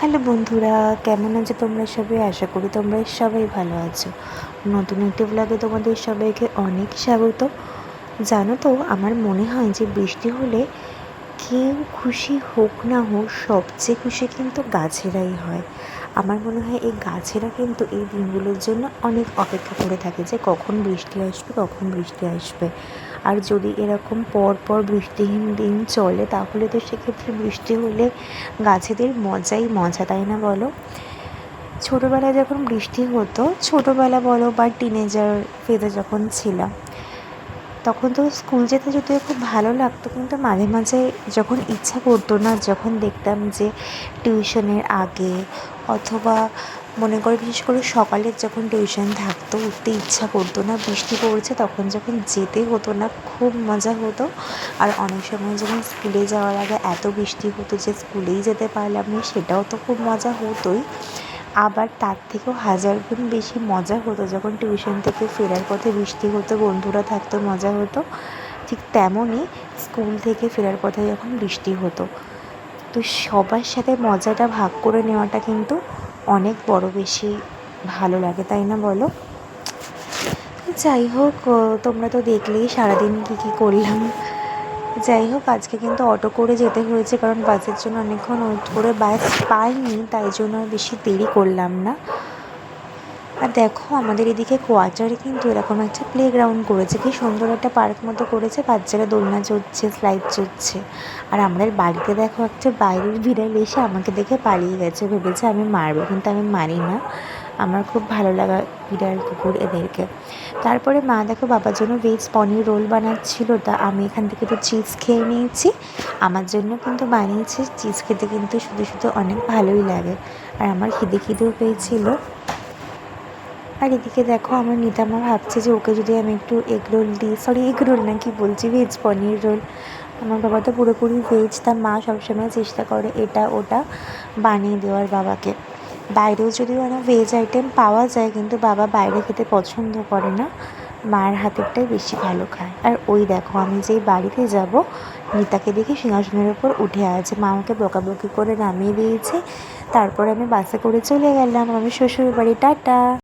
Hello বন্ধুরা, কেমন আছো তোমরা সবাই? আশা করি তোমরা সবাই ভালো আছো। নতুন একটি ব্লগে তোমাদের সবাইকে অনেক স্বাগত। জানো তো, আমার মনে হয় যে বৃষ্টি হলে কেউ খুশি হোক না হোক, সবচেয়ে খুশি কিন্তু গাছেরাই হয়। আমার মনে হয় এই গাছেরা কিন্তু এই দিনগুলোর জন্য অনেক অপেক্ষা করে থাকে যে কখন বৃষ্টি আসবে, কখন বৃষ্টি আসবে। আর যদি এরকম পর বৃষ্টিহীন দিন চলে, তাহলে তো সেক্ষেত্রে বৃষ্টি হলে গাছেদের মজাই মজা, তাই না বলো? ছোটোবেলায় যখন বৃষ্টি হতো, ছোটোবেলা বলো বা টিনেজার ফেজে যখন ছিলাম, তখন তো স্কুল যেতে যদিও খুব ভালো লাগতো, কিন্তু মাঝে মাঝে যখন ইচ্ছা করতো না, যখন দেখতাম যে টিউশনের আগে অথবা মনে করে বিশেষ করে সকালের যখন টিউশন থাকতো, উঠতে ইচ্ছা করতো না, বৃষ্টি পড়ছে, তখন যখন যেতে হতো না, খুব মজা হতো। আর অনেক সময় যখন স্কুলে যাওয়ার আগে এত বৃষ্টি হতো যে স্কুলেই যেতে পারলাম না, সেটাও তো খুব মজা হতোই। আবার তার থেকেও হাজার গুণ বেশি মজা হতো যখন টিউশন থেকে ফেরার পথে বৃষ্টি হতো, বন্ধুরা থাকতো, মজা হতো। ঠিক তেমনই স্কুল থেকে ফেরার পথে যখন বৃষ্টি হতো, তো সবার সাথে মজাটা ভাগ করে নেওয়াটা কিন্তু অনেক বড় বেশি ভালো লাগে, তাই না বলো? যাই হোক, তোমরা তো দেখলেই সারাদিন কী করলাম। যাই হোক, আজকে কিন্তু অটো করে যেতে হয়েছে, কারণ বাসের জন্য অনেকক্ষণ ওয়েট করে বাস পাইনি, তাই জন্য আর বেশি দেরি করলাম না। আর দেখো, আমাদের এদিকে কোয়ার্টারে কিন্তু এরকম একটা প্লেগ্রাউন্ড করেছে, কি সুন্দর একটা পার্ক মতো করেছে, বাচ্চারা দোলনা চড়ছে, স্লাইড চড়ছে। আর আমাদের বাড়িতে দেখো, একটা বাইরের বিড়াল এসে আমাকে দেখে পালিয়ে গেছে, ভেবেছে আমি মারবো, কিন্তু আমি মারি না। আমার খুব ভালো লাগা বিড়াল কুকুর এদেরকে। তারপরে মা দেখো বাবার জন্য ভেজ পনির রোল বানাচ্ছিল, তা আমি এখান থেকে তো চিজ খেয়ে নিয়েছি। আমার জন্য কিন্তু বানিয়েছে, চিজ খেতে কিন্তু শুধু শুধু অনেক ভালোই লাগে। আর আমার খিদেও পেয়েছিল। আর এদিকে দেখো, আমার নিতামা ভাবছে যে ওকে যদি আমি একটু এগ রোল দিই, সরি এগ রোল না, কি বলছি, ভেজ পনির রোল। আমার বাবা তো পুরোপুরি ভেজ, তার মা সবসময় চেষ্টা করে এটা ওটা বানিয়ে দেওয়ার বাবাকে। বাইরেও যদিও অনেক ভেজ আইটেম পাওয়া যায়, কিন্তু বাবা বাইরে খেতে পছন্দ করে না, মায়ের হাতেরটাই বেশি ভালো খায়। আর ওই দেখো, আমি যেই বাড়িতে যাব, নিতাকে দেখে সিংহাসনের ওপর উঠে আছে, মা আমাকে বকাবকি করে নামিয়ে দিয়েছে। তারপর আমি বাসে করে চলে গেলাম আমি শ্বশুর বাড়ি। টাটা।